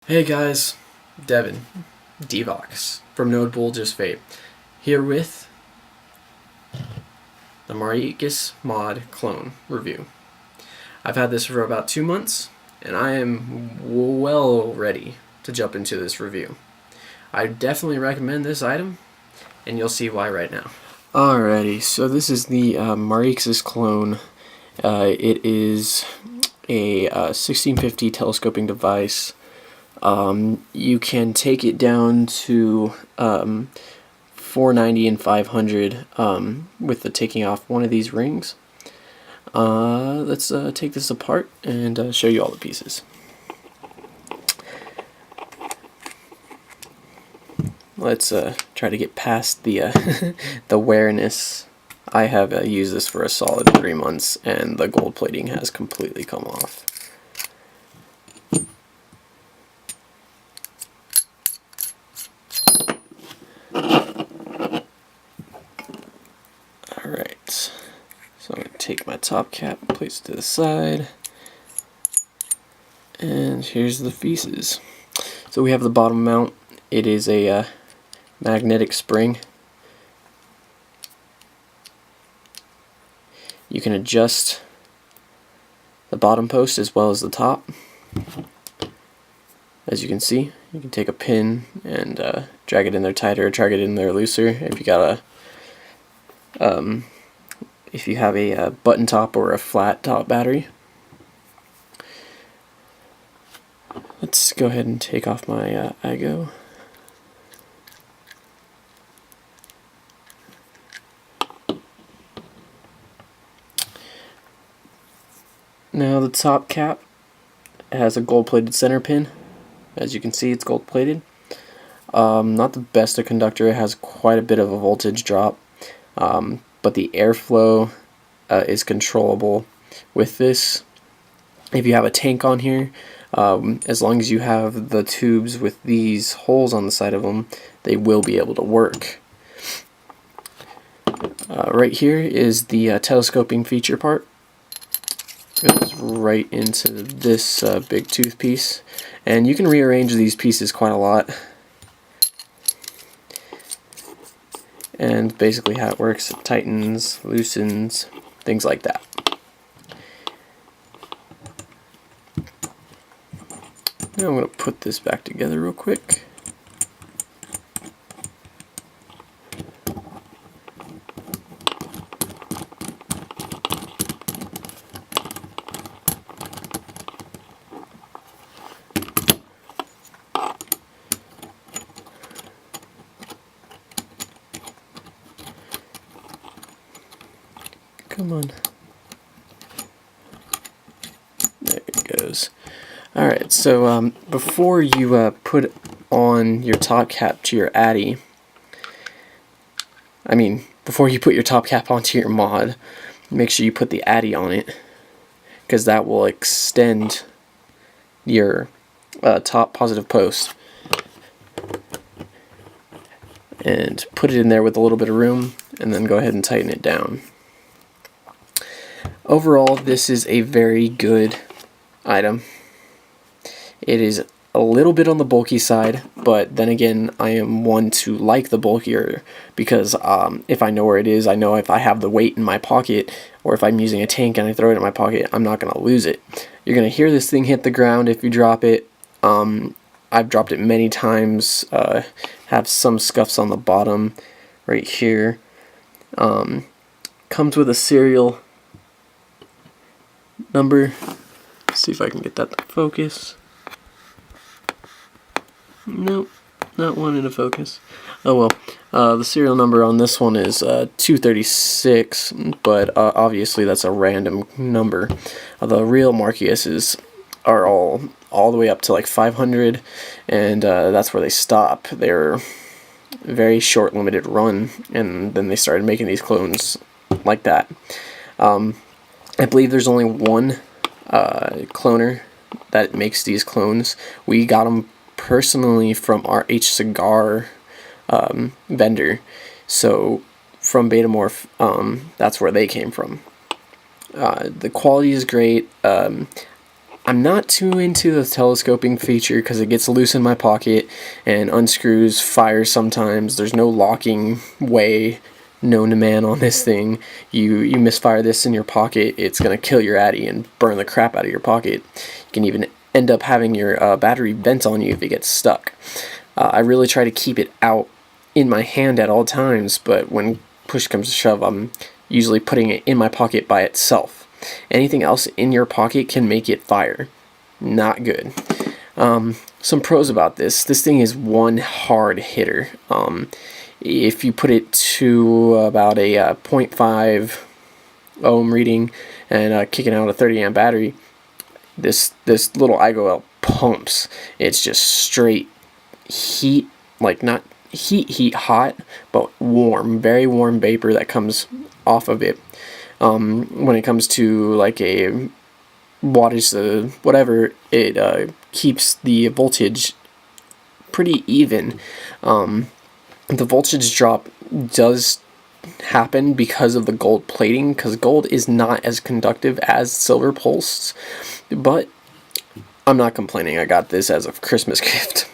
Hey guys, Devin, Devox from Notable Just Fate, here with the Maraxus mod clone review. I've had this for about 2 months, and I am well ready to jump into this review. I definitely recommend this item, and you'll see why right now. Alrighty, so this is the Maraxus clone. It is a 1650 telescoping device. You can take it down to 490 and 500 with the taking off one of these rings. Let's take this apart and show you all the pieces. Let's try to get past the the wearness. I have used this for a solid 3 months, and the gold plating has completely come off. Alright, so I'm going to take my top cap, place it to the side, and here's the pieces. So we have the bottom mount. It is a magnetic spring. You can adjust the bottom post as well as the top. As you can see, you can take a pin and drag it in there tighter or drag it in there looser if you got if you have a button top or a flat top battery. Let's go ahead and take off my IGO. Now the top cap has a gold-plated center pin. As you can see, it's gold-plated. Not the best of conductor. It has quite a bit of a voltage drop, but the airflow is controllable with this. If you have a tank on here, as long as you have the tubes with these holes on the side of them, they will be able to work. Right here is the telescoping feature part. Goes right into this big tooth piece, and you can rearrange these pieces quite a lot. And basically how it works, it tightens, loosens, things like that. Now I'm going to put this back together real quick. Come on. There it goes. Alright, so before you put on your top cap to your Addy, before you put your top cap onto your mod, make sure you put the Addy on it, because that will extend your top positive post. And put it in there with a little bit of room, and then go ahead and tighten it down. Overall, this is a very good item. It is a little bit on the bulky side, but then again, I am one to like the bulkier, because if I know where it is, I know if I have the weight in my pocket, or if I'm using a tank and I throw it in my pocket, I'm not going to lose it. You're going to hear this thing hit the ground if you drop it. I've dropped it many times, have some scuffs on the bottom right here. Comes with a serial number. Let's see if I can get that to focus. Nope, not wanting to focus. Oh well. The serial number on this one is 236, but obviously that's a random number. The real Maraxuses are all the way up to like 500, and that's where they stop. They're very short, limited run, and then they started making these clones like that. I believe there's only one cloner that makes these clones. We got them personally from our H Cigar vendor, so from Betamorph, that's where they came from. The quality is great. I'm not too into the telescoping feature because it gets loose in my pocket and unscrews, fires sometimes. There's no locking way known to man on this thing. You misfire this in your pocket, it's going to kill your Addy and burn the crap out of your pocket. You can even end up having your battery bent on you if it gets stuck. I really try to keep it out in my hand at all times, but when push comes to shove, I'm usually putting it in my pocket by itself. Anything else in your pocket can make it fire. Not good. Some pros about this. This thing is one hard hitter. If you put it to about a 0.5 ohm reading and kicking out a 30 amp battery, this little IGOL pumps. It's just straight heat, like not heat hot, but warm, very warm vapor that comes off of it. When it comes to like a wattage, whatever, it keeps the voltage pretty even. The voltage drop does happen because of the gold plating, because gold is not as conductive as silver pulses, but I'm not complaining. I got this as a Christmas gift.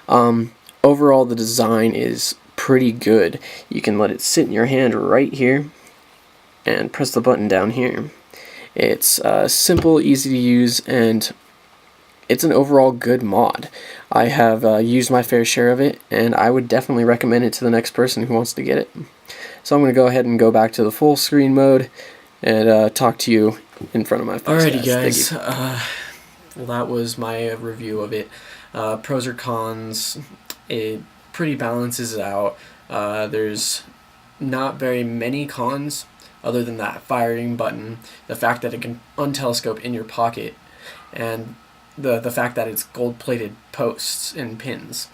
Overall, the design is pretty good. You can let it sit in your hand right here and press the button down here. It's simple, easy to use, and it's an overall good mod. I have used my fair share of it, and I would definitely recommend it to the next person who wants to get it. So I'm going to go ahead and go back to the full screen mode and talk to you in front of my face. Alrighty guys, well, that was my review of it. Pros or cons, it pretty balances it out. There's not very many cons other than that firing button, the fact that it can untelescope in your pocket, and the fact that it's gold-plated posts and pins.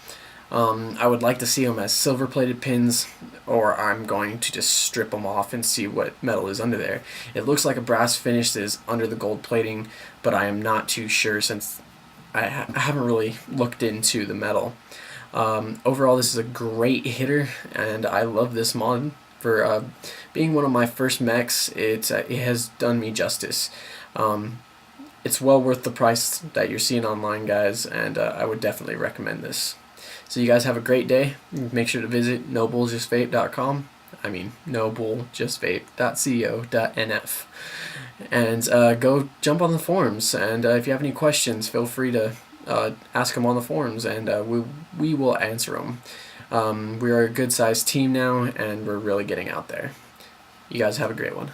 I would like to see them as silver-plated pins, or I'm going to just strip them off and see what metal is under there. It looks like a brass finish is under the gold plating, but I am not too sure since I haven't really looked into the metal. Overall, this is a great hitter, and I love this mod. For being one of my first mechs, it has done me justice. It's well worth the price that you're seeing online, guys, and I would definitely recommend this. So you guys have a great day. Make sure to visit nobuljustvape.com. I mean, nobuljustvape.co.nf. And go jump on the forums, and if you have any questions, feel free to ask them on the forums, and we will answer them. We are a good-sized team now, and we're really getting out there. You guys have a great one.